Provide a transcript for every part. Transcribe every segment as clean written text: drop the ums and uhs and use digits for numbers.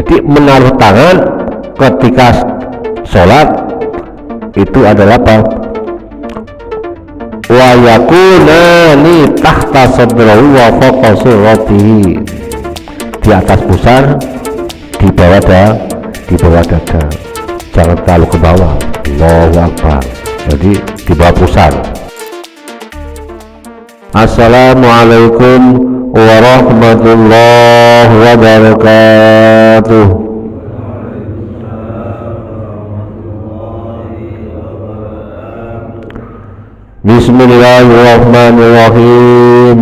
Jadi menaruh tangan ketika sholat itu adalah apa? Wa yakunani tahta sadrahu wa fawqa surratihi, di atas pusar, di bawah dada, jangan terlalu ke bawah. Allahu Akbar. Jadi di bawah pusar. Assalamualaikum warahmatullahi wabarakatuh. Bismillahirrahmanirrahim.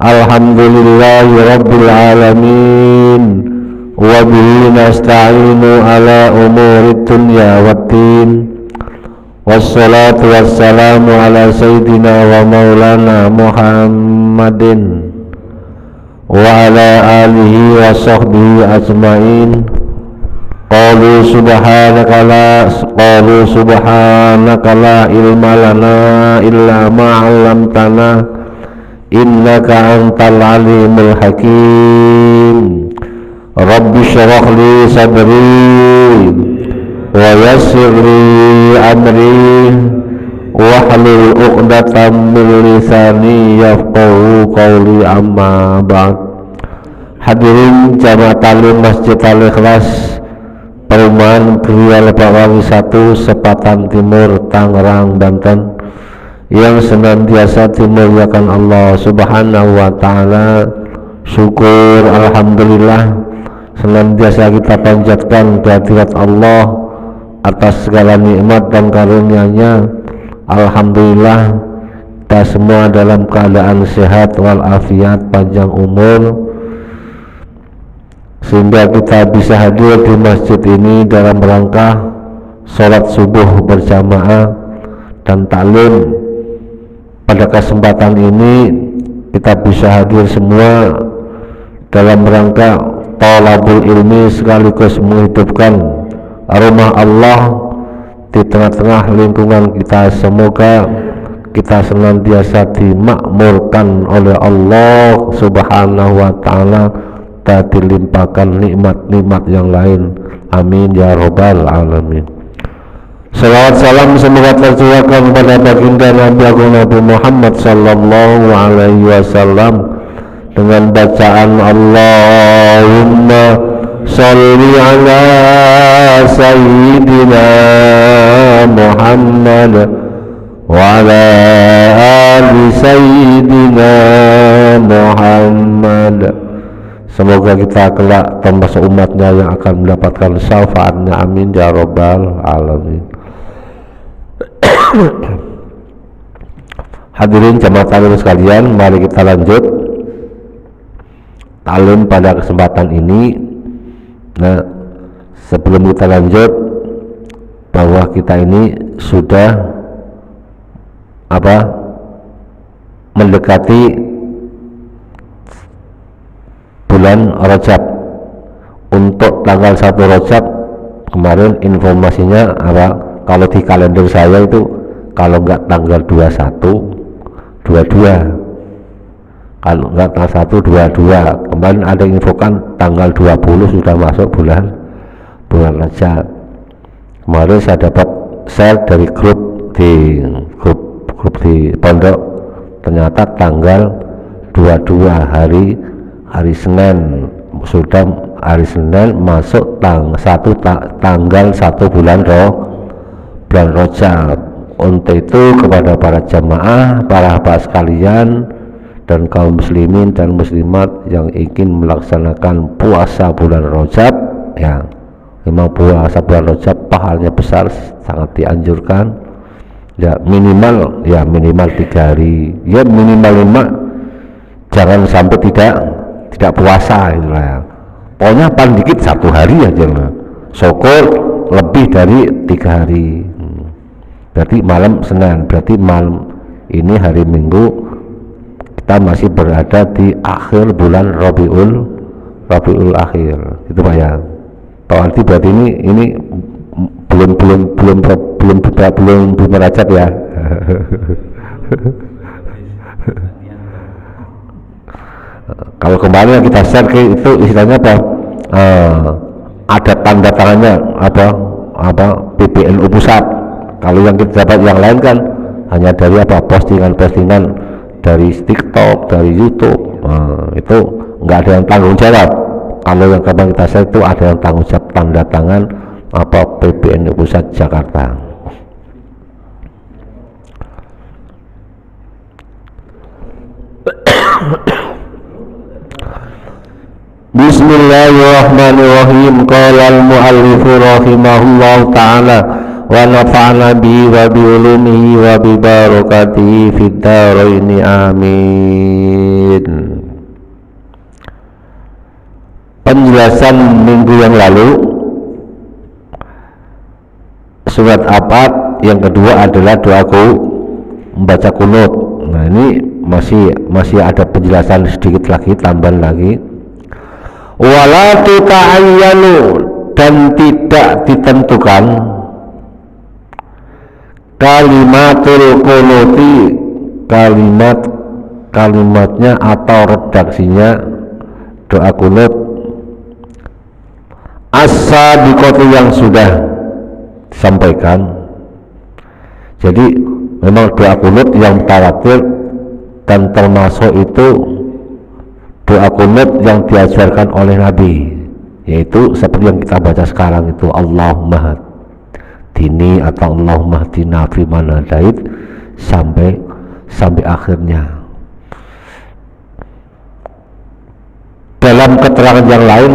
Alhamdulillahi rabbil alamin. Wa bihi nasta'inu ala umurid dunya waddin. Wassalatu wassalamu ala sayyidina wa maulana Muhammadin wa ala alihi wa sahbihi ajma'in. Qalu subhanaka la ilma lana illa ma 'allamtana innaka antal alimul hakim. Rabbi shrah li sadri wa yassir li amri wahlul 'uqdatam min lisani yafqahu qawli, amma ba'd. Hadirin jamaah taklim Masjid Al-Ikhlas Perumahan Gria Lebakwangi 1, Sepatan Timur, Tangerang, Banten, yang senantiasa dimuliakan Allah Subhanahu wa ta'ala. Syukur alhamdulillah senantiasa kita panjatkan kehadirat Allah atas segala nikmat dan karunia-Nya. Alhamdulillah kita semua dalam keadaan sehat walafiat, panjang umur, sehingga kita bisa hadir di masjid ini dalam rangka sholat subuh berjamaah dan taklim. Pada kesempatan ini kita bisa hadir semua dalam rangka thalabul ilmi, sekaligus menghidupkan rumah Allah di tengah-tengah lingkungan kita. Semoga kita senantiasa dimakmurkan oleh Allah Subhanahu wa ta'ala, dilimpahkan nikmat-nikmat yang lain. Amin ya rabbal alamin. Salawat salam semoga tercurahkan kepada baginda Nabi Agung Nabi Muhammad sallallahu alaihi wasallam dengan bacaan Allahumma sholli ala sayyidina Muhammad wa ala ali sayyidina Muhammad. Semoga kita kelak termasuk umatnya yang akan mendapatkan syafaatnya. Amin ya rabbal alamin. Hadirin jamaah taklim sekalian, mari kita lanjut taklim pada kesempatan ini. Nah, sebelum kita lanjut, bahwa kita ini sudah mendekati bulan Rajab. Untuk tanggal 1 Rajab kemarin informasinya kalau di kalender saya itu kalau enggak tanggal 21 22, kalau enggak tanggal 1 22. Kemarin ada infokan tanggal 20 sudah masuk bulan Rajab. Kemarin saya dapat share dari grup di pondok, ternyata tanggal 22 hari Senin, sudah hari Senin masuk tanggal 1 bulan Rajab. Untuk itu kepada para jamaah, para hamba sekalian, dan kaum muslimin dan muslimat yang ingin melaksanakan puasa bulan Rajab, ya memang puasa bulan Rajab pahalanya besar, sangat dianjurkan. Ya minimal 3 hari, ya minimal 5, jangan sampai tidak puasa gitu ya. Pokoknya paling dikit 1 hari aja lah. Syukur lebih dari 3 hari. Berarti malam Senin, berarti malam ini hari Minggu kita masih berada di akhir bulan Rabiul Akhir. Itu Pak ya. Pak Arti berarti ini belum Rajab ya. Kalau kemarin yang kita share itu istilahnya apa? ada tanda tangannya apa PBNU pusat. Kalau yang kita dapat yang lain kan hanya dari postingan-postingan dari TikTok, dari YouTube. Itu nggak ada yang tanggung jawab. Kalau yang kemarin kita share itu ada yang tanggung jawab tanda tangan PBNU pusat Jakarta. Bismillahirrahmanirrahim. Qala al-mu'allif rahimahullah ta'ala wa nafa'na bihi wa bi ulumihi wa bi barakatihi fid dharain amin. Penjelasan minggu yang lalu surat Abad yang kedua adalah doaku membaca kunut. Nah, ini masih ada penjelasan sedikit lagi, tambahan lagi. Wala tuta'ayyanu, dan tidak ditentukan kalimatul kunuti, kalimatnya atau redaksinya doa kunut as-sabiqatu yang sudah disampaikan. Jadi memang doa kunut yang mutawatir dan termasuk itu doa kunut yang diajarkan oleh Nabi, yaitu seperti yang kita baca sekarang itu Allahumma hadini atau Allahumma hadina fi man hadait sampai akhirnya. Dalam keterangan yang lain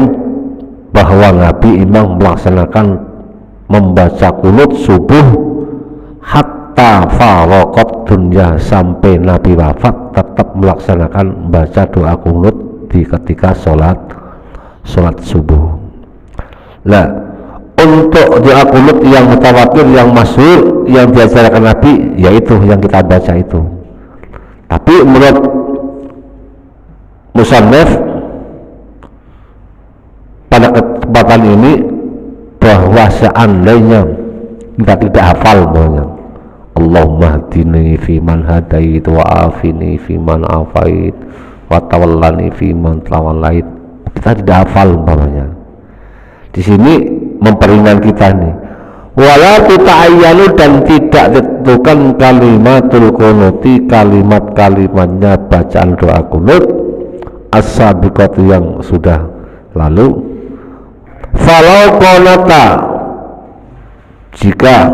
bahwa Nabi memang melaksanakan membaca kunut subuh hatta faraqat dunya, sampai Nabi wafat tetap melaksanakan membaca doa kunut di ketika sholat subuh. Nah, untuk doa kunut yang mutawatir, yang masyhur, yang diajarkan Nabi, yaitu yang kita baca itu. Tapi menurut musannaf pada kesempatan ini bahwa seandainya kita tidak hafal bahwa Allahumma hadini fi man hadait wa afini fi man afait wa tawallani fi man tawallait, kita tidak hafal umpamanya. Di sini memperingan kita nih, wala tuta'ayyanu, dan tidak ditentukan kalimatul kunuti, kalimatnya bacaan doa kunut as-sabiqatu yang sudah lalu. Falau qanata, jika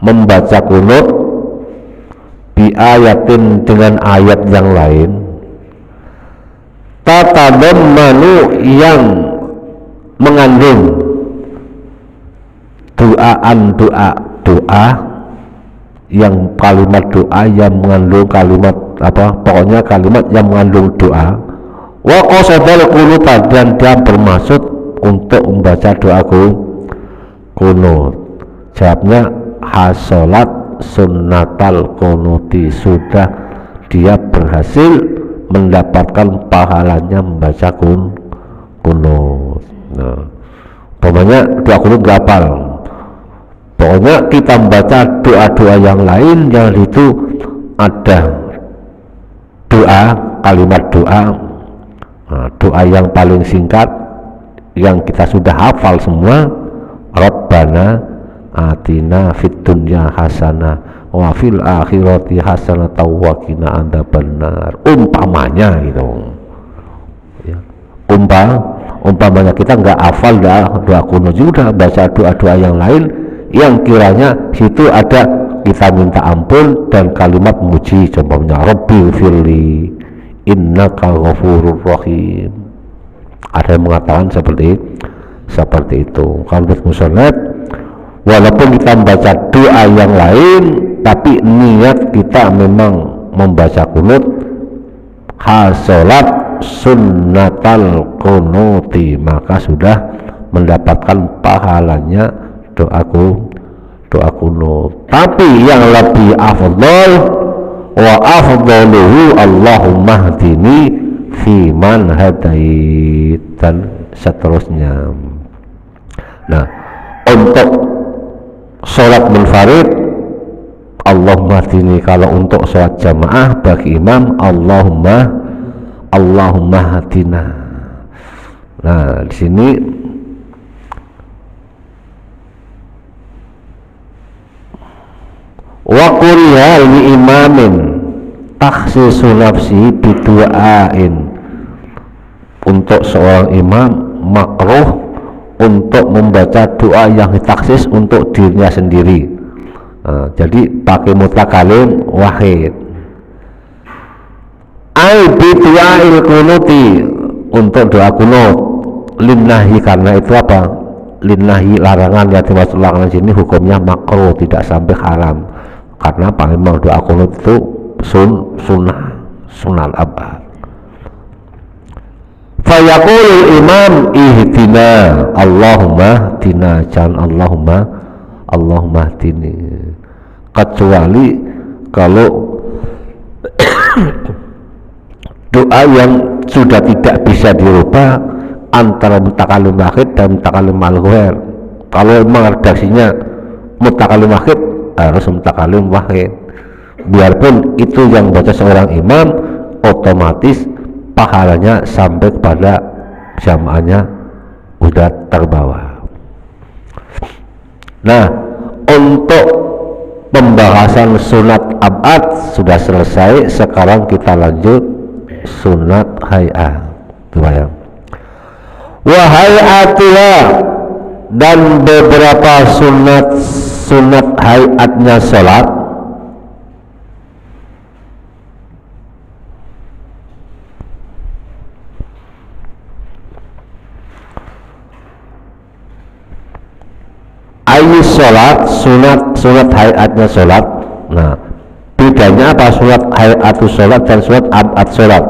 membaca kunut bi ayatin, dengan ayat yang lain, tatadammanu, yang mengandung doa yang kalimat doa yang mengandung kalimat pokoknya kalimat yang mengandung doa. Wa qasadal qunuta, dan dia bermaksud untuk membaca doa kunut. Jawabnya hasolat sunnatal kunuti, sudah dia berhasil mendapatkan pahalanya membaca kunut. Nah, pokoknya doa kunut gapal. Pokoknya kita membaca doa-doa yang lain yang itu ada kalimat doa, doa yang paling singkat yang kita sudah hafal semua, Rabbana atina fid dunya hasanah wa fil akhirati hasanah wa qina adzabannar, umpamanya gitu ya. Umpamanya kita nggak hafal doa kunut, juga baca doa-doa yang lain yang kiranya situ ada kita minta ampun dan kalimat muji, contohnya Rabbi firli innaka ghafurur rahim. Ada yang mengatakan seperti itu. Kalau musannad, walaupun kita membaca doa yang lain, tapi niat kita memang membaca kunut hasolat sunnatal kunuti, maka sudah mendapatkan pahalanya doa kunut. Tapi yang lebih afdal wa afdaluhu Allahumma hdini fi man hadait, dan seterusnya. Nah, untuk sholat munfarid Allahumma hdini, kalau untuk sholat jamaah bagi imam Allahumma hadina. Nah, di sini wa kuriha li imamin takhsisu nafsi bidu'ain, untuk seorang imam makruh untuk membaca doa yang ditaksis untuk dirinya sendiri. Nah, jadi pakai mutakalim wahid. Ai bidu'ail kunuti, untuk doa kunut. Linnahi, karena itu apa? Linnahi, larangan, yang dimaksud larangan sini hukumnya makruh, tidak sampai haram. Karena apa? Memang doa kunut itu sunnah abad. Fayaqulul imam ihdina Allahumma hdina, jangan Allahumma hdini, kecuali kalau doa yang sudah tidak bisa dirubah antara mutakalim wahid dan mutakalim al-ghair. Kalau memang redaksinya mutakalim wahid, harus mutakalim wahid, biarpun itu yang baca seorang imam, otomatis pahalanya sampai kepada jamaahnya udah terbawa. Nah, untuk pembahasan sunat abad sudah selesai. Sekarang kita lanjut sunat hay'ah. Wa hay'atiha, dan beberapa sunat hay'atnya sholat. Ayu sholat, sunat hayatnya sholat. Nah, bedanya apa sunat hayatus sholat dan sunat abad sholat?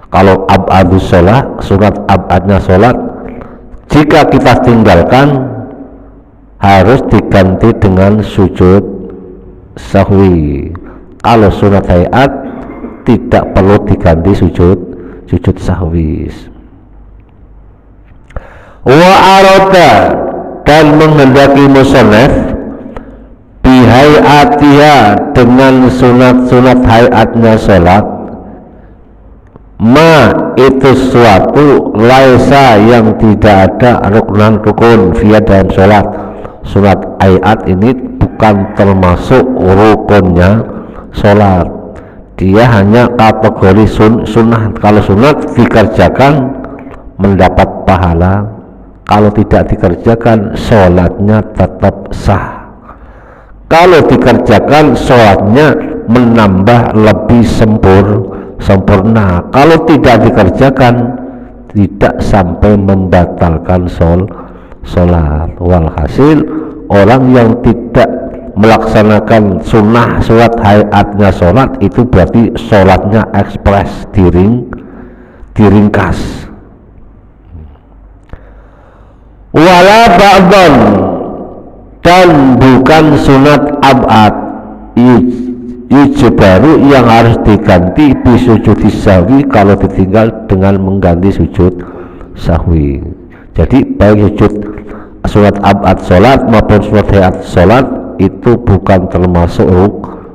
Kalau abadus sholat, sunat abadnya sholat, jika kita tinggalkan harus diganti dengan sujud sahwi. Kalau sunat hayat tidak perlu diganti sujud sahwi. Wa arada, dan menghendaki musannaf bihayatiha, dengan sunat hayatnya sholat, ma itu suatu laisa yang tidak ada rukun via dalam sholat. Sunat hayat ini bukan termasuk rukunnya sholat, dia hanya kategori sunnah. Kalau sunat dikerjakan mendapat pahala, kalau tidak dikerjakan sholatnya tetap sah. Kalau dikerjakan sholatnya menambah lebih sempurna. Kalau tidak dikerjakan tidak sampai membatalkan sholat. Walhasil orang yang tidak melaksanakan sunnah sholat hayatnya sholat itu berarti sholatnya ekspres, diringkas. Wala ba'dhan, dan bukan sunat abad yujbaru, yang harus diganti bisujudi sahwi, kalau ditinggal dengan mengganti sujud sahwi. Jadi baik sujud sunat abad sholat maupun sunat hayat sholat itu bukan termasuk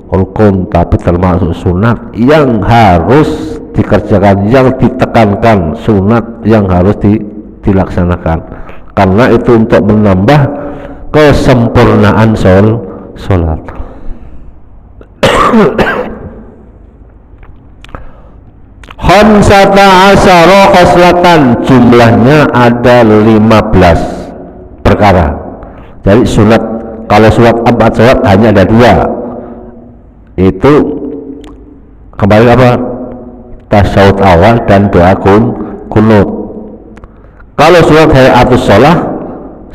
rukun, tapi termasuk sunat yang harus dikerjakan, yang ditekankan, sunat yang harus dilaksanakan, karena itu untuk menambah kesempurnaan sholat. Khamsata asyara khoslatan, jumlahnya ada 15 perkara. Jadi sunat, kalau sunat abad sholat hanya ada 2, itu kembali apa? Tasyahud awal dan doa kunut. Kalau sunat hayatus sholat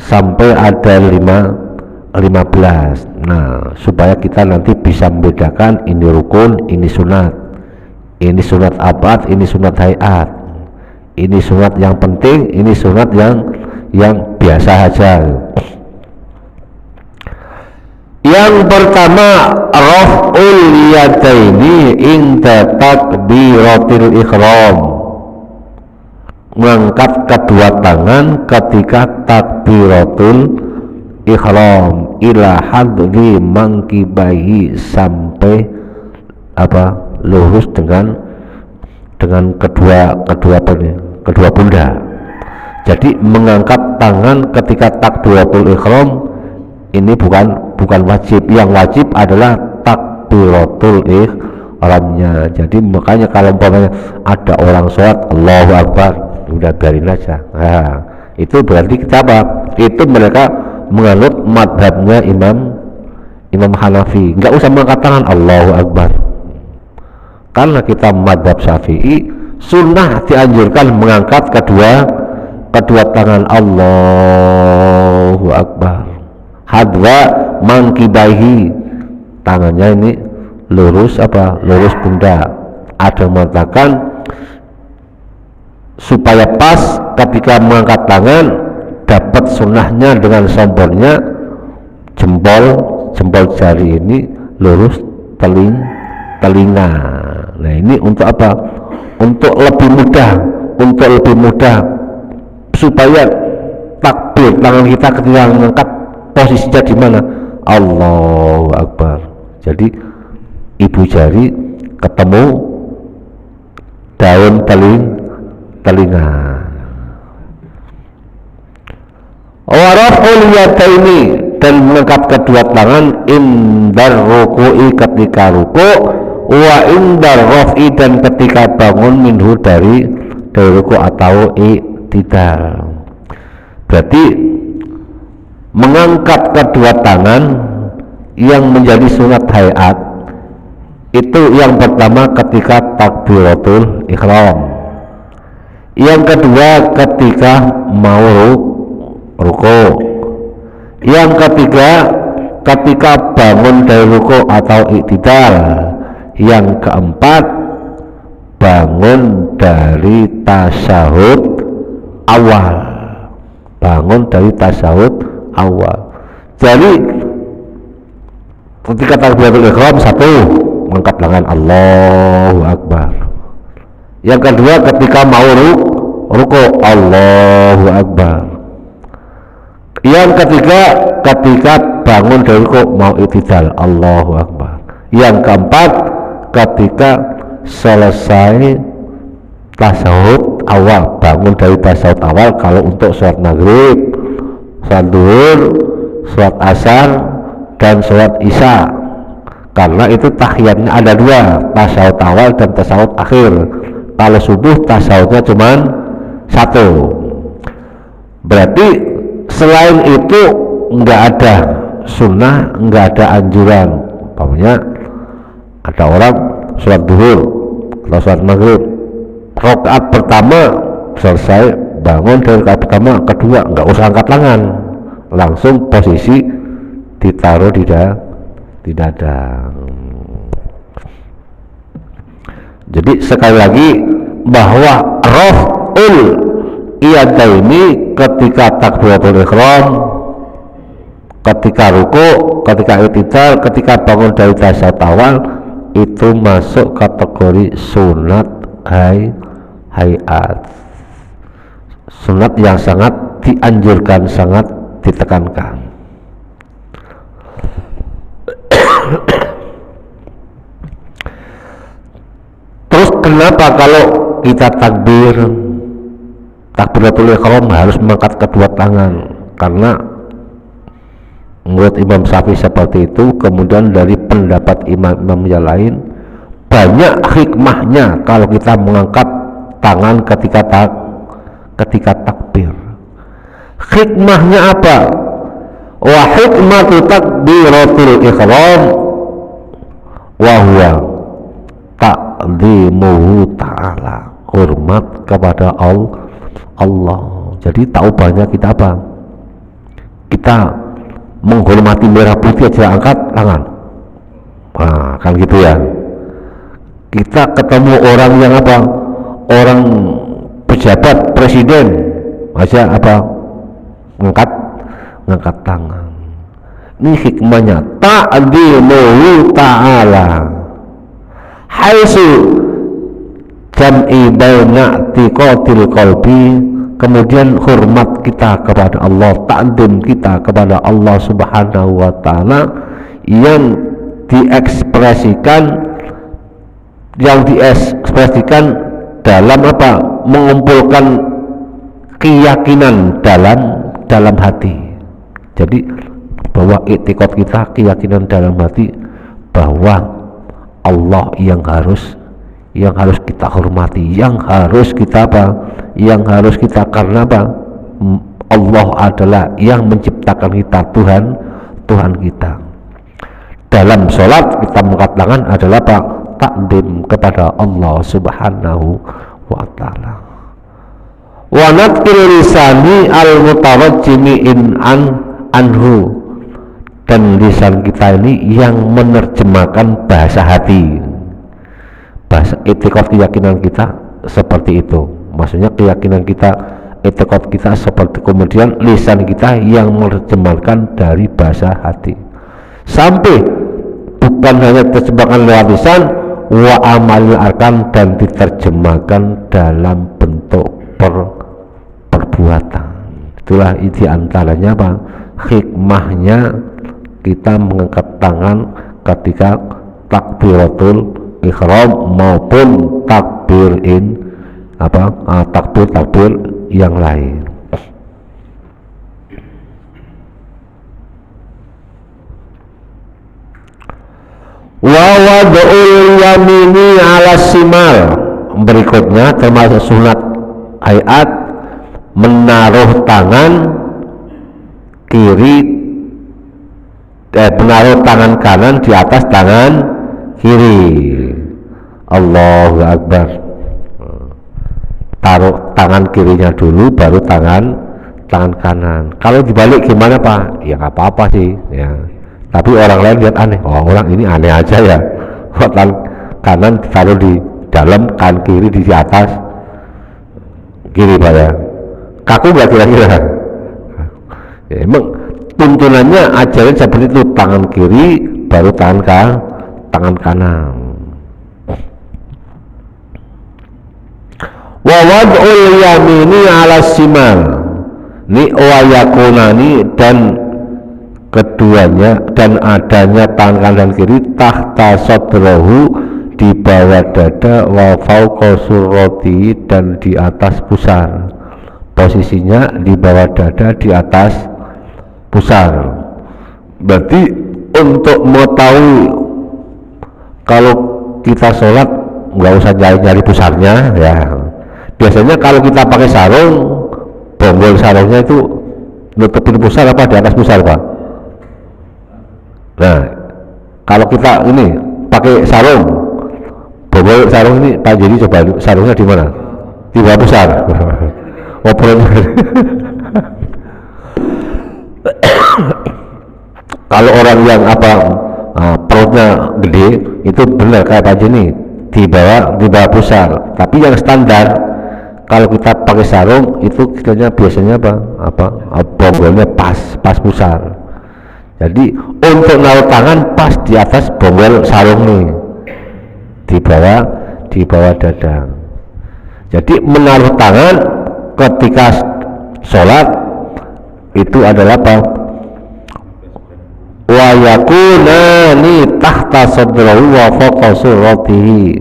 sampai ada 15. Nah, supaya kita nanti bisa membedakan ini rukun, ini sunat, ini sunat abad, ini sunat hayat, ini sunat yang penting, ini sunat yang biasa saja. Yang pertama, raf'ul yadaini inda takbiratil ihram, mengangkat kedua tangan ketika takbiratul ihram, ila hadri mangkibaihi, sampai lurus dengan kedua pundak. Jadi mengangkat tangan ketika takbiratul ihram ini bukan wajib. Yang wajib adalah takbiratul ihramnya. Jadi makanya kalau umpamanya ada orang sholat Allahu Akbar, udah biarin aja. Nah, itu berarti kita apa? Itu mereka menganut madhabnya Imam Hanafi. Nggak usah mengangkat tangan Allahu Akbar. Karena kita madhab Syafi'i, sunnah dianjurkan mengangkat kedua tangan Allahu Akbar. Hadwa mangkibaihi, tangannya ini lurus pundak. Ada yang mengatakan supaya pas ketika mengangkat tangan dapat sunnahnya dengan sombornya jempol jari ini lurus telinga. Nah ini untuk apa? Untuk lebih mudah supaya takbir tangan kita ketika mengangkat posisinya di mana? Allahu Akbar. Jadi ibu jari ketemu daun telinga. Wa raf'ul yadaini, dan mengangkat kedua tangan indar ruku'i ketika ruku, wa indar raf'i, dan ketika bangun minhu dari ruku atau i'tidal. Berarti mengangkat kedua tangan yang menjadi sunat hayat itu yang pertama ketika takbiratul ihram, yang kedua ketika mau ruku, yang ketiga ketika bangun dari ruku atau i'tidal, yang keempat bangun dari tasyahud awal. Jadi ketika takbiratul ihram, satu mengangkat tangan Allahu Akbar, yang kedua ketika mau ruku Allahu Akbar, yang ketiga ketika bangun dari ruku mau i'tidal Allahu Akbar, yang keempat ketika selesai tasyahud awal, bangun dari tasyahud awal kalau untuk sholat maghrib, sholat duhur, sholat asar, dan sholat isya. Karena itu tahiyatnya ada dua, tasyahud awal dan tasyahud akhir. Kalau subuh tasyahudnya cuma satu. Berarti selain itu nggak ada sunnah, nggak ada anjuran. Umpamanya ada orang sholat duhur atau sholat maghrib, rakaat pertama selesai, bangun dari rakaat pertama, kedua nggak usah angkat tangan, langsung posisi ditaruh di dada. Jadi sekali lagi bahwa raf'ul yadaini ketika takbiratul ihram, ketika ruku, ketika i'tidal, ketika bangun dari tasyahud awal, itu masuk kategori sunat hayat, sunat yang sangat dianjurkan, sangat ditekankan. Terus kenapa kalau kita takbiratul ihram harus mengangkat kedua tangan? Karena menurut Imam Syafi'i seperti itu. Kemudian dari pendapat imam-imam yang lain, banyak hikmahnya kalau kita mengangkat tangan ketika takbir. Hikmahnya apa? Wa hikmatu takbiratul ihram wa huwa ta'zimuhu ta'ala, hormat kepada Allah. Jadi taubannya kita apa? Kita menghormati merah putih aja angkat tangan. Nah, kan gitu ya. Kita ketemu orang yang apa? Orang pejabat, presiden aja apa? Ngangkat tangan. Ini hikmahnya ta'zimuhu ta'ala, haitsu jam'i baina tiqatil qalbi, kemudian hormat kita kepada Allah, ta'zim kita kepada Allah Subhanahu wa taala yang diekspresikan dalam apa? Mengumpulkan keyakinan dalam hati. Jadi bahwa i'tiqad kita, keyakinan dalam hati bahwa Allah yang harus kita hormati, yang harus kita karena apa? Allah adalah yang menciptakan kita, Tuhan kita. Dalam sholat kita mengangkat tangan adalah apa? Takdim kepada Allah Subhanahu wa ta'ala. Wa natkil lisani al-mutawajjimi anhu, dan lisan kita ini yang menerjemahkan bahasa hati, bahasa i'tiqad keyakinan kita seperti itu. Maksudnya keyakinan kita, i'tiqad kita seperti, kemudian lisan kita yang menerjemahkan dari bahasa hati, sampai bukan hanya diterjemahkan lewat lisan, wa amalil arkan, dan diterjemahkan dalam bentuk perbuatan. Itulah diantaranya apa? Hikmahnya kita mengangkat tangan ketika takbiratul ihram maupun takbir yang lain. Wa wad'ul yamini ala simal, berikutnya termasuk sunat ayat menaruh tangan kiri, menaruh tangan kanan di atas tangan kiri. Allahu Akbar. Taruh tangan kirinya dulu baru tangan kanan. Kalau dibalik gimana Pak? Ya nggak apa-apa sih ya, tapi orang lain lihat aneh. Oh, orang ini aneh aja ya, tangan kanan taruh di dalam, kanan kiri di atas kiri Pak ya. Kaku nggak kira-kira? Ya, emang tuntunannya ajaran seperti itu, tangan kiri baru tangan kanan. Wa wad'ul yamini ala simal, ni wa yakunani, dan keduanya dan adanya tangan kanan dan kiri tahta sadrahu, di bawah dada, wa fauqa surrati, dan di atas pusar. Posisinya di bawah dada, di atas pusar. Berarti untuk mengetahui kalau kita sholat nggak usah nyari pusarnya ya. Biasanya kalau kita pakai sarung, bonggol sarungnya itu nutupin pusar apa di atas pusar Pak? Nah, kalau kita ini pakai sarung, bonggol sarung ini Pak Jadi coba sarungnya di mana? Di bawah pusar. Kalau orang yang perutnya gede itu benar kayak Pak Jeni, di bawah pusar. Tapi yang standar kalau kita pakai sarung itu biasanya bonggolnya pas pusar. Jadi untuk naruh tangan pas di atas bonggol sarung nih, di bawah dada. Jadi menaruh tangan ketika sholat itu adalah apa? Wa yakunani tahta sadrahu wa fawqa surratihi,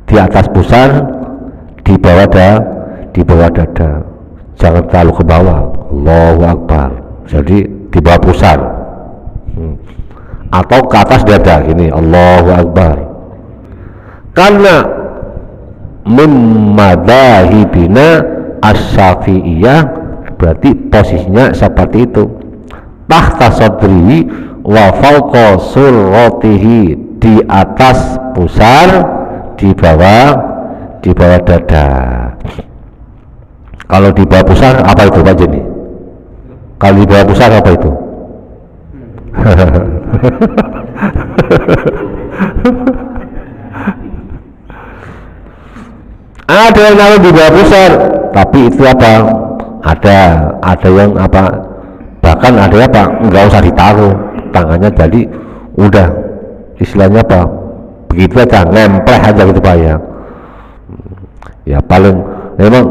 di atas pusar, di bawah dada. Jangan terlalu ke bawah. Allahu Akbar. Jadi di bawah pusar atau ke atas dada gini. Allahu Akbar. Karena mimmadahibina as-syafi'iyah, berarti posisinya seperti itu, tahta sadri wa fawqa surratihi, di atas pusar, di bawah dada. Kalau di bawah pusar apa itu Pak Jeni? Kalau di bawah pusar apa itu? Ada yang naruh di bawah pusar, tapi itu apa? Ada yang bahkan ada nggak usah ditaruh tangannya, jadi udah istilahnya begitu aja, nempel aja gitu Pak ya. Ya paling memang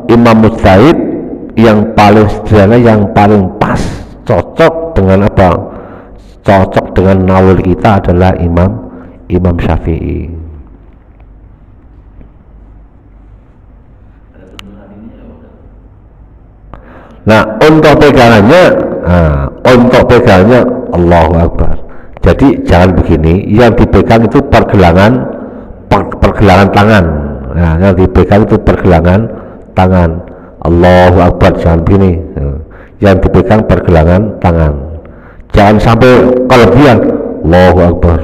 Imam Mujtahid yang paling sederhana, yang paling pas, cocok dengan cocok dengan nawil kita adalah Imam Syafi'i. Nah, untuk pegangannya Allahu Akbar. Jadi jangan begini, yang dipegang itu pergelangan tangan. Nah, yang dipegang itu pergelangan tangan. Allahu Akbar, jangan begini. Yang dipegang pergelangan tangan. Jangan sampai kelebihan. Allahu Akbar.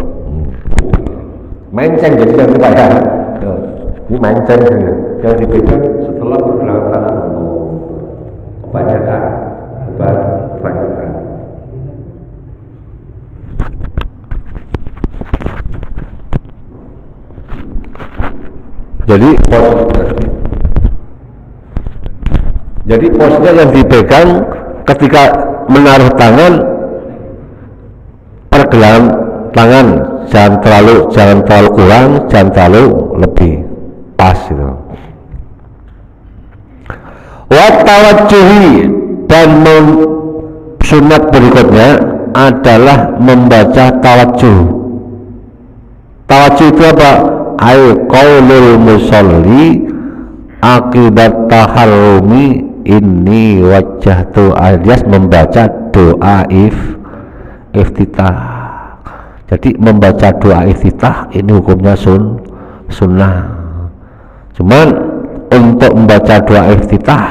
Menceng jadi yang kita ya. Ini menceng yang dipegang setelah pergelangan tangan. Kebanyakan. Jadi posnya yang dipegang ketika menaruh tangan, pergelangan tangan jangan terlalu kurang, jangan terlalu lebih, pas gitu. Wa tawajjuhi, dan sunat berikutnya adalah membaca tawajjuh. Tawajjuh itu apa? Qaulul musolli akibat taharrumi inni wajjahtu, alias membaca doa iftitah. Jadi membaca doa iftitah ini hukumnya sunnah. Cuman untuk membaca doa iftitah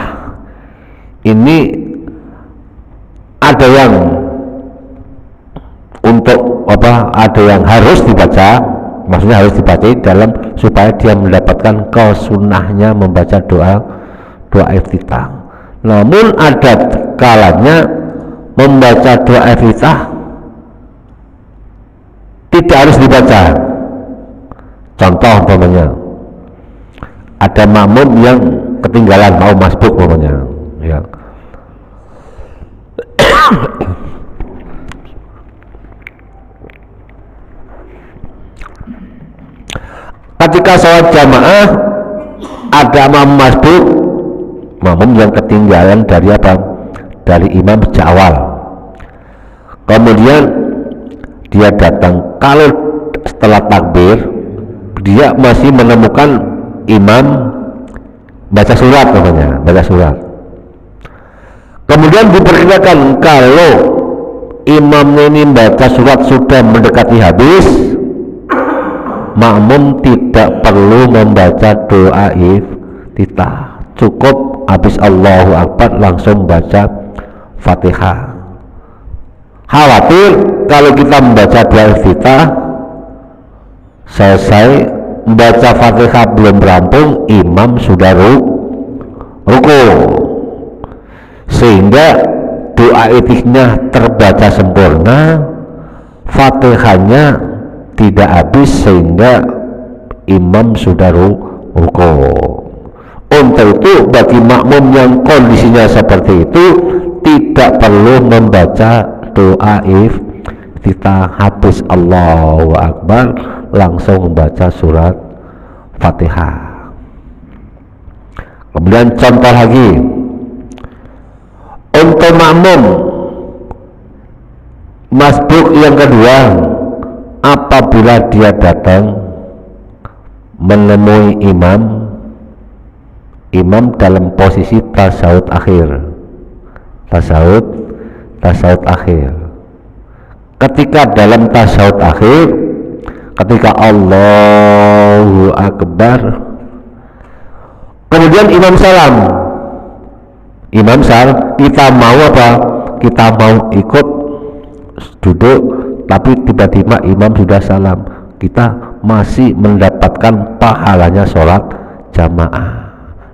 ini ada yang ada yang harus dibaca, maksudnya harus dibaca dalam supaya dia mendapatkan kesunnahnya membaca doa iftitah. Namun ada kalanya membaca doa iftitah tidak harus dibaca. Contoh umpamanya ada makmum yang ketinggalan mau masbuk umpamanya, ya. Ketika sholat jamaah ada makmum yang ketinggalan dari imam sejak awal, kemudian dia datang, kalau setelah takbir dia masih menemukan imam baca surat, kemudian diperkirakan kalau imamnya ini baca surat sudah mendekati habis, makmum tidak perlu membaca doa iftitah, cukup habis Allahu Akbar langsung baca Fatihah. Khawatir kalau kita membaca doa iftitah selesai membaca Fatihah belum rampung, imam sudah ruku, sehingga doa iftitahnya terbaca sempurna, Fatihahnya tidak habis sehingga imam sudah ruku. Untuk itu bagi makmum yang kondisinya seperti itu tidak perlu membaca doa iftitah, habis Allahu Akbar langsung membaca surat Fatihah. Kemudian contoh lagi untuk makmum masbuk yang kedua, apabila dia datang menemui imam dalam posisi tasyahud akhir, ketika dalam tasyahud akhir, ketika Allahu Akbar, kemudian imam salam, kita mau apa? Kita mau ikut duduk, tapi tiba-tiba imam sudah salam, kita masih mendapatkan pahalanya sholat jamaah.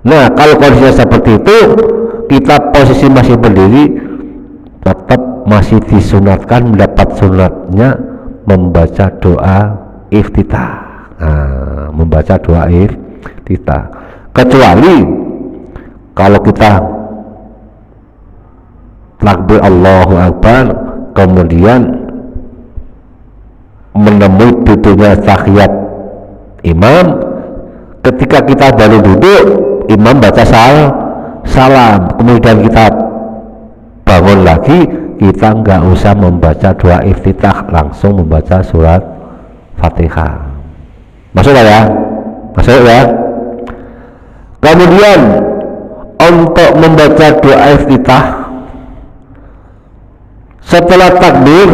Nah, kalau kondisinya seperti itu, kita posisi masih berdiri, tetap masih disunatkan, mendapat sunatnya membaca doa iftitah. Nah, membaca doa iftitah, kecuali kalau kita takbir Allahu Akbar kemudian menemui duduknya tahiyat imam, ketika kita baru duduk imam baca salam, kemudian kita bangun lagi, kita nggak usah membaca doa iftitah, langsung membaca surat Fatihah. Masuk ya? Kemudian untuk membaca doa iftitah setelah takbir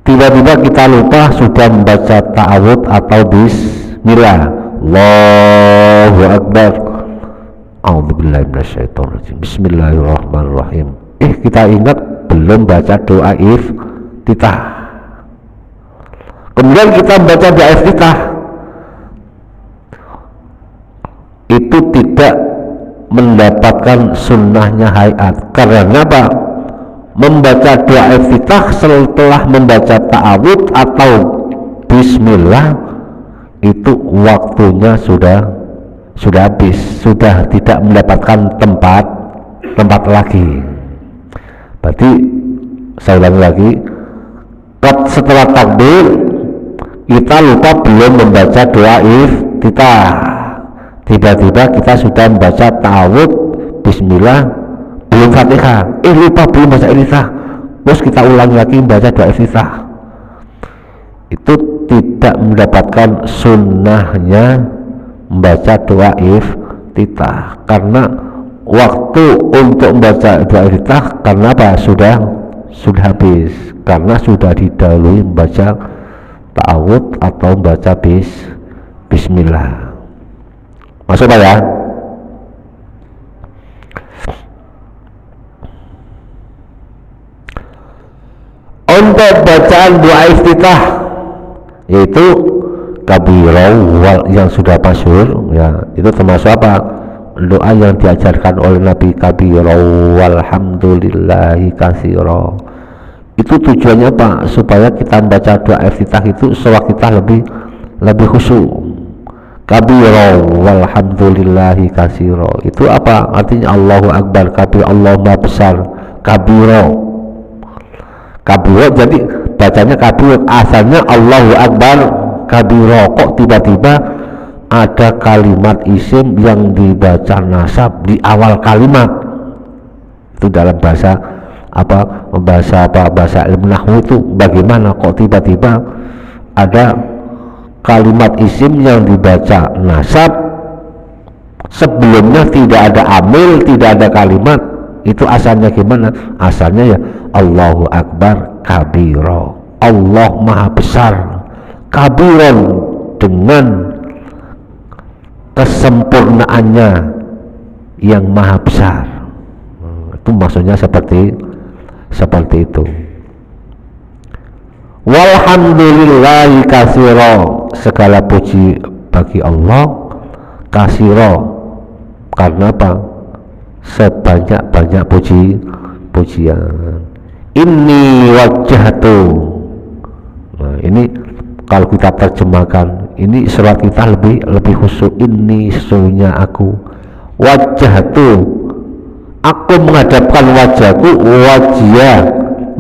tiba-tiba kita lupa sudah membaca ta'awud atau bismillah, Allahu Akbar, a'udzubillahi minasyaitonirrajim, bismillahirrahmanirrahim, kita ingat belum baca doa iftitah, kemudian kita membaca doa iftitah, itu tidak mendapatkan sunnahnya hayat. Karena apa? Membaca doa iftitah setelah membaca ta'awud atau bismillah itu waktunya sudah habis, sudah tidak mendapatkan tempat lagi. Berarti saya ulangi lagi, setelah takbir kita lupa belum membaca doa iftitah, tiba-tiba kita sudah membaca ta'awud, bismillah, belum fatihah, lupa belum baca iftitah, terus kita ulangi lagi membaca doa iftitah, itu tidak mendapatkan sunnahnya membaca doa iftitah, karena waktu untuk membaca doa iftitah karena apa? Sudah habis, karena sudah didahului membaca ta'awud atau membaca bismillah. Masuk Pak ya? Untuk bacaan doa iftitah yaitu kabirau yang sudah masyhur ya, itu termasuk apa? Doa yang diajarkan oleh Nabi, kabirau walhamdulillahi katsira. Itu tujuannya apa? Supaya kita membaca doa iftitah itu sholat kita lebih khusyuk. Kabirau walhamdulillahi katsira itu apa artinya? Allahu Akbar kabir, Allah Maha besar, kabiro, jadi bacanya kabir, asalnya Allahu Akbar kabiro, kok tiba-tiba ada kalimat isim yang dibaca nasab di awal kalimat. Itu dalam bahasa ilmu nahwu itu bagaimana kok tiba-tiba ada kalimat isim yang dibaca nasab, sebelumnya tidak ada amil, tidak ada kalimat. Itu asalnya gimana? Asalnya ya Allahu Akbar kabiro, Allah Maha besar, kabiron dengan kesempurnaannya yang maha besar. Itu maksudnya seperti itu. Walhamdulillahi katsira, segala puji bagi Allah, katsira karena apa? Sebanyak-banyak pujian. Inni wajjahtu. Nah, ini kalau kita terjemahkan, ini surat kita lebih khusyuk. Ini sesungguhnya aku, wajjahtu, aku menghadapkan wajahku,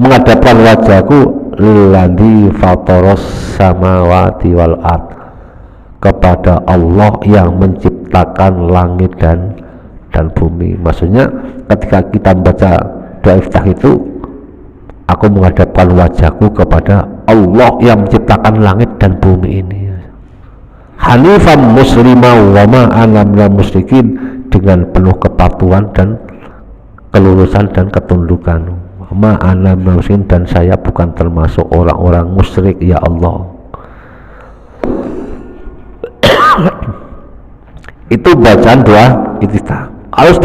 menghadapkan wajahku lilladzi fataras samawati wal ard, kepada Allah yang menciptakan langit dan bumi. Maksudnya ketika kita membaca doa iftitah itu, aku menghadapkan wajahku kepada Allah yang menciptakan langit dan bumi ini, hanifan muslimah wa ma ana minal musyrikin, dengan penuh kepatuhan dan kelurusan dan ketundukan. Ma ana minal musyrikin, dan saya bukan termasuk orang-orang musyrik ya Allah. Itu bacaan doa iftitah. Harus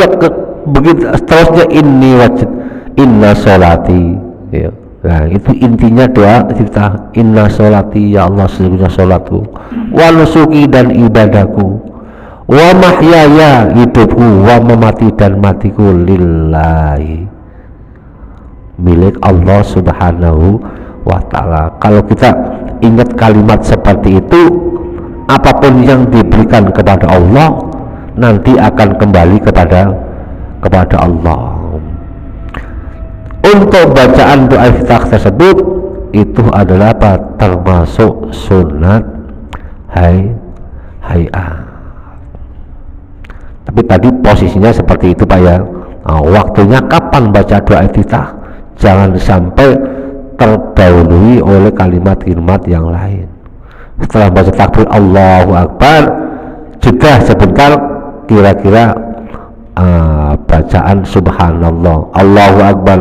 begitu seterusnya, inni wajid, inna sholati ya. Nah, itu intinya doa iftitah. Inna sholati, ya Allah sesungguhnya sholatku, wa nusuki, dan ibadahku, wa mahyaya, hidupku, wa memati dan matiku, lillahi, milik Allah subhanahu wa ta'ala. Kalau kita ingat kalimat seperti itu, apapun yang diberikan kepada Allah nanti akan kembali kepada Allah. Untuk bacaan doa iftitah tersebut itu adalah apa? Termasuk sunat hayat. Tapi tadi posisinya seperti itu Pak ya. Nah, waktunya kapan baca doa iftitah? Jangan sampai terdahului oleh kalimat-kalimat yang lain. Setelah baca takbir Allahu Akbar, jeda sebentar, kira-kira bacaan subhanallah, Allahu akbar,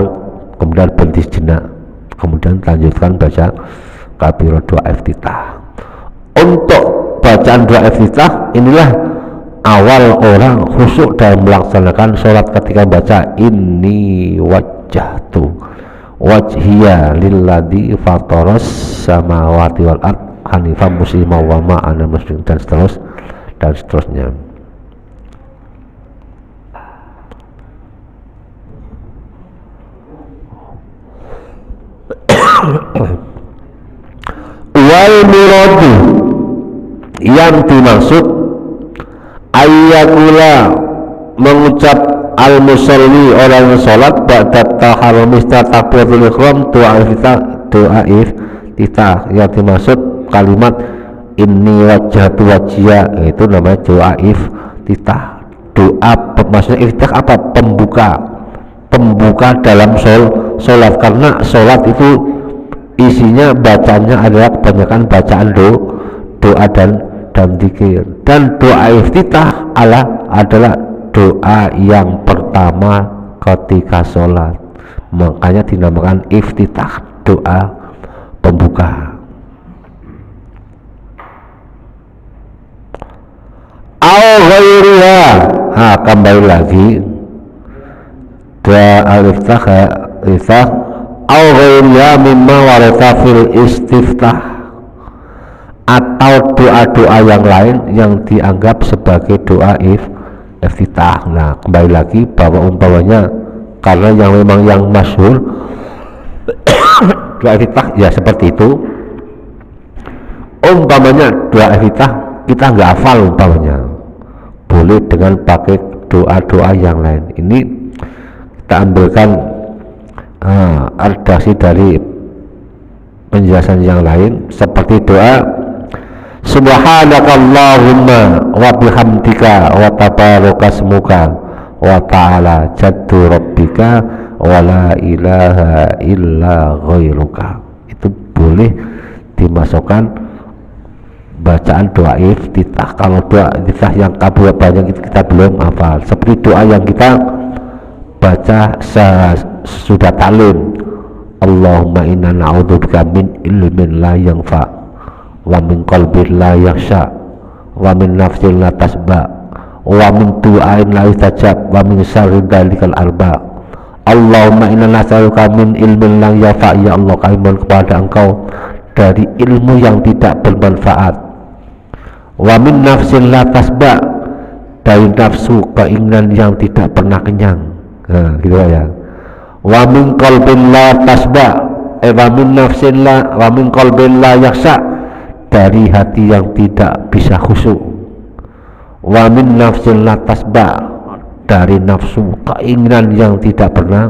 kemudian berhenti sejenak, kemudian lanjutkan baca kabiro doa iftitah. Untuk bacaan doa iftitah inilah awal orang khusyuk dalam melaksanakan sholat ketika baca inni wajjahtu wajhiya lilladzi fataras samawati wal ard hanifan musliman wa ma ana musyrik, dan seterusnya. Wal muradu, yang dimaksud ayyakula, mengucap al musalli, orang yang sholat ba'da taharrum takbiratul ihram, doa iftitah, yang dimaksud kalimat inni wajjahtu wajhiya, itu namanya doa iftitah. Doa maksudnya iftitah apa? Pembuka dalam sholat, karena sholat itu isinya bacanya adalah kebanyakan bacaan doa dan zikir, dan doa iftitah adalah doa yang pertama ketika sholat, makanya dinamakan iftitah, doa pembuka. Al-ghairiha, kembali lagi doa al-iftitah al-ghairiha mimma warata fil istiftah, atau doa-doa yang lain yang dianggap sebagai doa iftitah. Nah, kembali lagi bahwa umpamanya, karena yang memang yang masyhur doa iftitah ya seperti itu. Umpamanya doa iftitah kita nggak hafal, umpamanya boleh dengan pakai doa-doa yang lain. Ini kita ambilkan redaksi dari penjelasan yang lain, seperti doa subhanakallahumma wa bihamdika wa tabarakasmuka wa ta'ala jaddu rabbika wa la ilaha illa ghairuka. Itu boleh dimasukkan bacaan doa iftitah. Kalau doa iftitah yang banyak kita belum hafal, seperti doa yang kita baca sudah talim, Allahumma inna na'udzubika min ilmin la yanfa wa min qalbin la yakhsha wa min nafsin la tasba wa min du'ain la yustajab wa min syarri dzalikal arba. Allahumma inna nas'aluka min ilmin la yanfa, ya Allah kami mohon kepada Engkau dari ilmu yang tidak bermanfaat, wa min nafsin la tasba, dari nafsu keinginan yang tidak pernah kenyang. Nah, gitu ya. Wa min qalbin la tasba, wa min nafsin la, wa min qalbin la yakhsha, dari hati yang tidak bisa khusyuk. Wa min nafsin la tasba, dari nafsu keinginan yang tidak pernah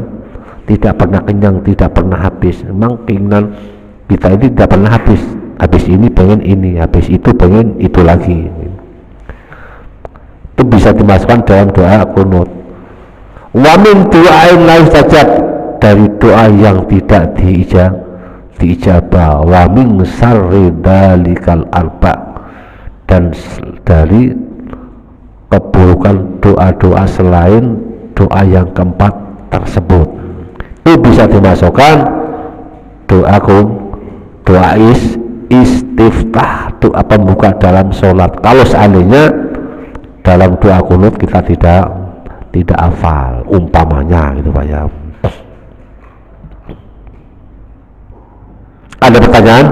kenyang, tidak pernah habis. Memang keinginan kita ini tidak pernah habis ini pengen ini, habis itu pengen itu lagi. Itu bisa dimasukkan dalam doa kunut. Wa min du'ain la yustajab, dari doa yang tidak diijabah. Wa min syarri dzalikal arba, dan dari keburukan doa-doa selain doa yang keempat tersebut. Itu bisa dimasukkan doa istiftah, doa pembuka dalam sholat. Kalau seandainya dalam doa kunut kita tidak hafal, umpamanya gitu Pak ya. Ada pertanyaan?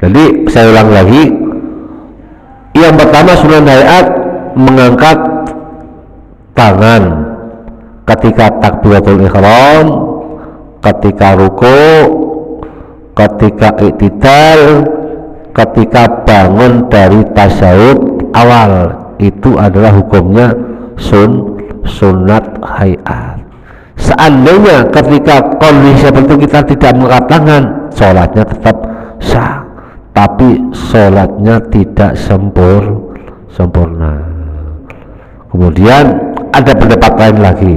Jadi saya ulang lagi, yang pertama sunnah hayat mengangkat tangan ketika takbiratul ihram, ketika ruku, ketika i'tidal, ketika bangun dari tasyahud awal. Itu adalah hukumnya sunat hayat. Seandainya ketika kondisi seperti itu kita tidak mengangkat tangan, sholatnya tetap sah, tapi sholatnya tidak sempurna. Kemudian ada pendapat lain lagi,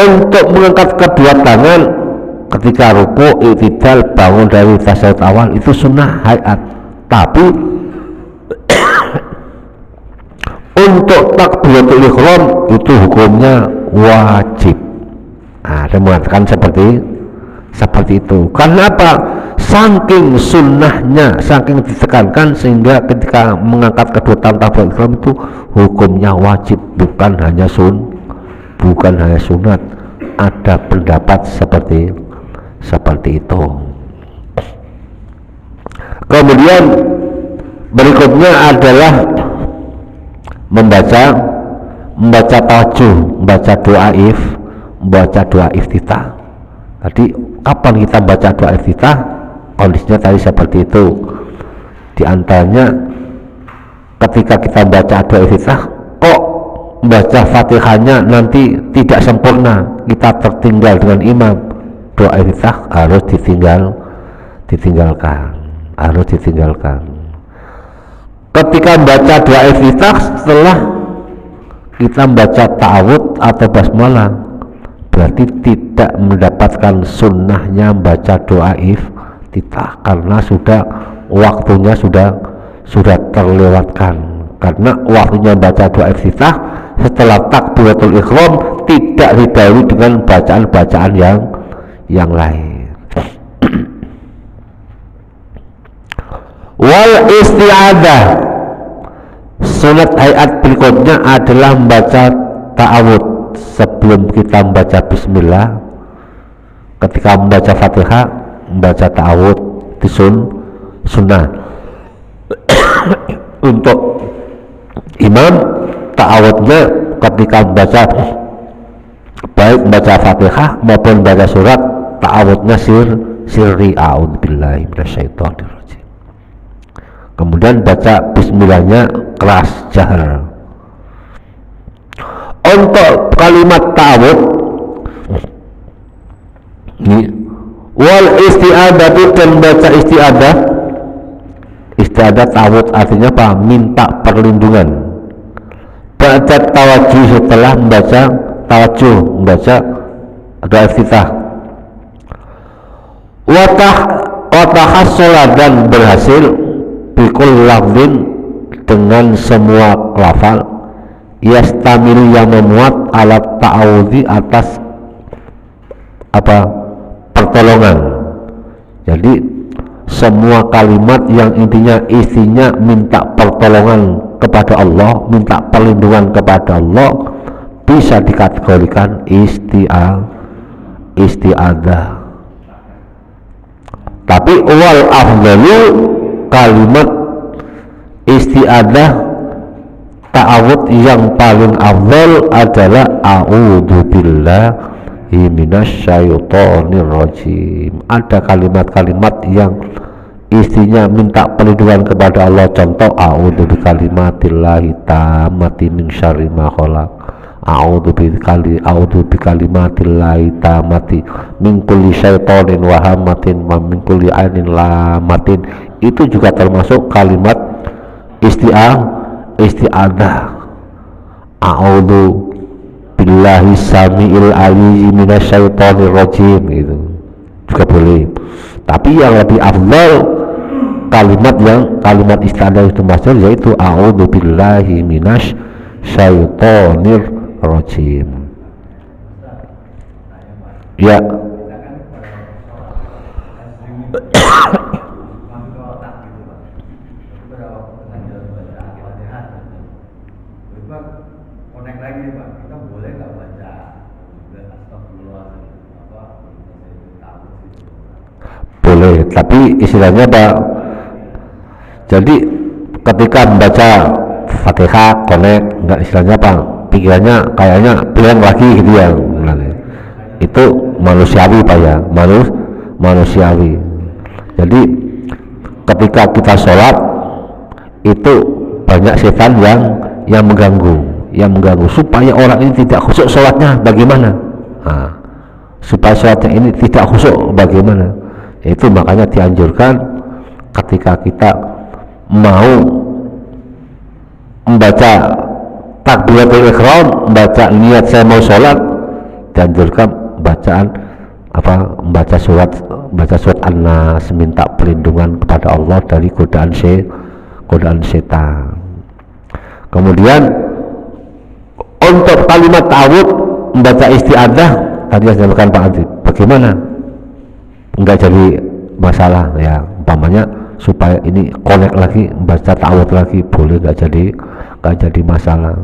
untuk mengangkat kedua tangan ketika ruku, i'tidal, bangun dari tasyahud awal itu sunnah hayat, tapi untuk takbiratul ihram itu hukumnya wajib. Nah, saya mengatakan seperti itu. Karena apa? Saking sunnahnya, saking ditekankan sehingga ketika mengangkat kedua tangan takbiratul ihram itu hukumnya wajib, bukan hanya sunat. Ada pendapat seperti itu. Kemudian berikutnya adalah membaca tawajuh, membaca doa iftitah. Tadi kapan kita baca doa iftitah? Kondisinya tadi seperti itu. Di antaranya ketika kita baca doa iftitah, kok baca Fatihahnya nanti tidak sempurna, kita tertinggal dengan imam, doa iftitah harus ditinggalkan. Ketika baca doa iftitah, setelah kita baca ta'awudz atau basmalah, berarti tidak mendapatkan sunnahnya baca doa iftitah, karena waktunya sudah terlewatkan. Karena waktunya baca doa iftitah setelah takbiratul ihram tidak didahului dengan bacaan-bacaan yang lain. Wal isti'adah, sunat hayat berikutnya adalah membaca ta'awudz sebelum kita membaca bismillah. Ketika membaca Fatihah, membaca ta'awudz di sunnah. Untuk imam, ta'awudznya ketika membaca, baik membaca Fatihah maupun membaca surat, ta'awudznya sirri, a'udzubillahi minasyaitonir rajim. Kemudian baca bismillahnya keras, jahar. Untuk kalimat ta'awudz wal isti'adatu, dan baca isti'adah ta'awudz artinya apa? Minta perlindungan. Baca tawajuh, setelah membaca tawajuh, membaca doa iftitah. Watahassola, dan berhasil bikul lafzin, dengan semua lafal, yastamilu, yang memuat, alat ta'awudzi, atas pertolongan. Jadi semua kalimat yang isinya minta pertolongan kepada Allah, minta perlindungan kepada Allah, bisa dikategorikan isti'adah. Tapi wal afdalu, kalimat isti'adah ta'awudz yang paling afdal adalah a'udzubillahi minasyaitonir rajim. Ada kalimat-kalimat yang isinya minta perlindungan kepada Allah. Contoh, a'udzu bikalimatillahi tammati min syarri ma khalaq, a'udzu bikalimatillahi tammati min kulli syaitonin wa hamatin wa min kulli ainin lamatin. Itu juga termasuk kalimat isti'adah. A'udzu billahi samiil aliyyi minasyaitonir rajim, gitu juga boleh. Tapi yang lebih afdal, kalimat isti'adah itu maksud, yaitu a'udzu billahi minasyaitonir rajim. Ya. Boleh, tapi istilahnya Pak, jadi ketika membaca Fatihah connect, enggak, istilahnya Pak, pikirannya kayaknya blank lagi gitu ya. Itu manusiawi Pak ya, manusiawi. Jadi ketika kita sholat itu banyak setan yang mengganggu supaya orang ini tidak khusyuk sholatnya. Bagaimana? Nah, supaya sholatnya ini tidak khusyuk bagaimana? Itu makanya dianjurkan ketika kita mau membaca takbiratul ihram, membaca niat saya mau sholat, dianjurkan membaca surat An-Nas, minta perlindungan kepada Allah dari godaan setan. Kemudian kalimat ta'awud membaca isti'adzah tadi yang disampaikan Pak Adi, bagaimana enggak jadi masalah ya, umpamanya supaya ini connect lagi membaca ta'awud lagi boleh, enggak jadi masalah.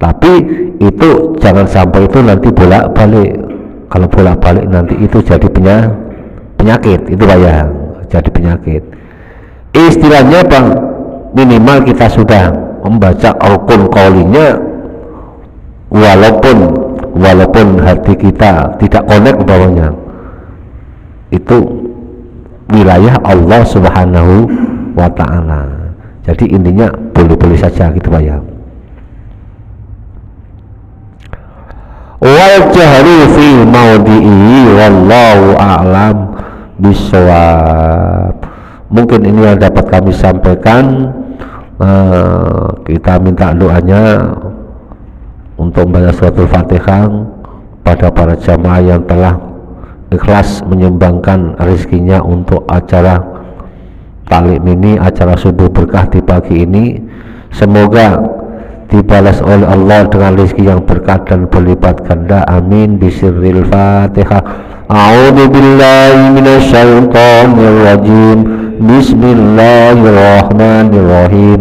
Tapi itu jangan sampai itu nanti bolak-balik. Kalau bolak-balik nanti itu jadi penyakit, itu Pak ya, jadi penyakit. Istilahnya Bang, minimal kita sudah membaca rukun qaulinya, walaupun hati kita tidak connect umpamanya, itu wilayah Allah Subhanahu wa ta'ala. Jadi intinya boleh-boleh saja gitu Pak ya. Wal jahru fi maudhi'i wallahu a'lam bisawab. Mungkin ini yang dapat kami sampaikan. Kita minta doanya untuk membaca suratul Fatihah pada para jamaah yang telah ikhlas menyumbangkan rezekinya untuk acara taklim ini, acara subuh berkah di pagi ini. Semoga dibalas oleh Allah dengan rezeki yang berkah dan berlipat ganda, amin. Bisirril Fatihah. A'udzu billahi minasyaitonir rajim. Bismillahirrahmanirrahim.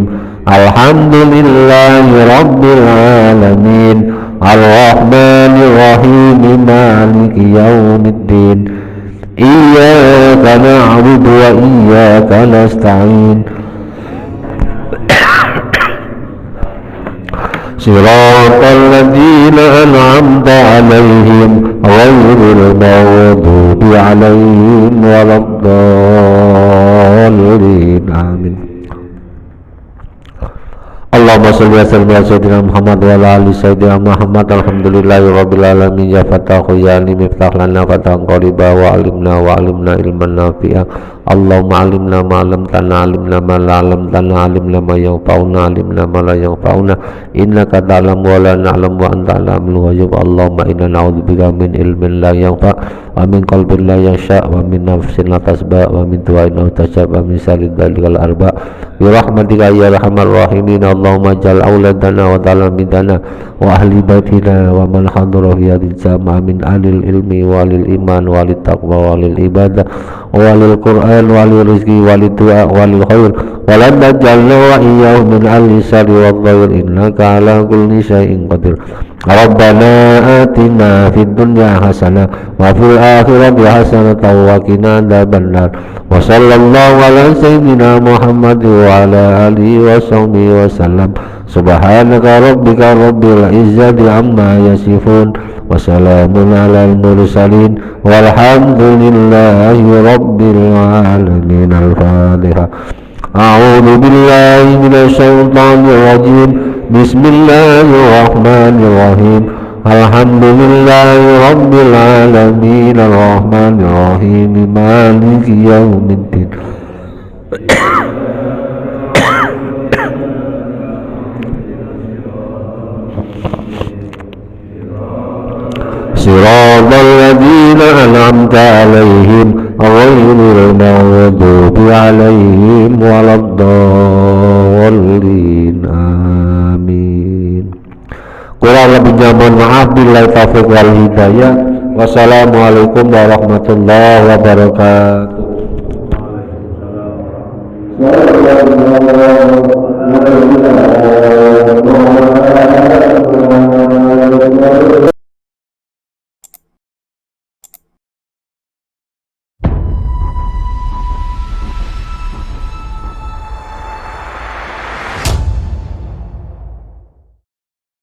Alhamdulillahi rabbil alamin. Ar-Rahmanir Rahim. Maliki yaumiddin. Iyyaka na'budu wa iyyaka nasta'in. Siratal ladzina an'amta 'alaihim ghairil maghdubi 'alaihim waladdallin. Amin. Allahumma shalli wa sallim ala sayyidina Muhammad wa ala ali sayyidina Muhammad. Alhamdulillahirabbil alamin. Ya fatahu ya alim iftah lana fatahan qariba wa alimna ilman nafi'a. Allahumma alimna ma lam tana, alimna ma la lam tana, alimna ma yanfa'una, alimna ma la yanfa'una. Innaka ta'lamu wa la na'lamu wa anta 'alamul ghuyub. Allahumma inna na'udzubika min ilmin la yanfa' wa min qalbin la yakhsha wa min nafsin la tasba wa min du'ain la tasab wa min syarri dzalikal arba. Bi rahmatika ya arhamar rahimin. Allahumma ja'al auladana wa talamidana wa ahli baitina wa man hadara fi hadhihi jamaah min alil ilmi walil iman walil taqwa walil ibadah walil Qur'an walil rizki walil du'a walil khair walan najalna wa iyyahu min alil syarri wal dhair innaka ala kulli syai'in qadir. Rabbana atina fid dunya hasanah wa fil akhirati hasanah wa qina adzabannar. Wa sallallahu ala sayyidina Muhammad wa ala alihi wa sahbihi wa sallam. Subhanaka rabbika rabbil izzati amma yasifun wa salamun alal mursalin walhamdulillahi rabbil alamin. Al-Fatihah. A'udzu billahi minasy syaithanir rajim. Bismillahirrahmanirrahim. Alhamdulillahi rabbil alamin. Ar-Rahmanir Rahim. Maliki yaumiddin. Siratal ladzina an'amta 'alaihim ghairil maghdubi 'alaihim waladdallin. Amin. Kurang lebihnya mohon maaf, billahi taufiq wal hidayah. Wassalamualaikum warahmatullahi wabarakatuh.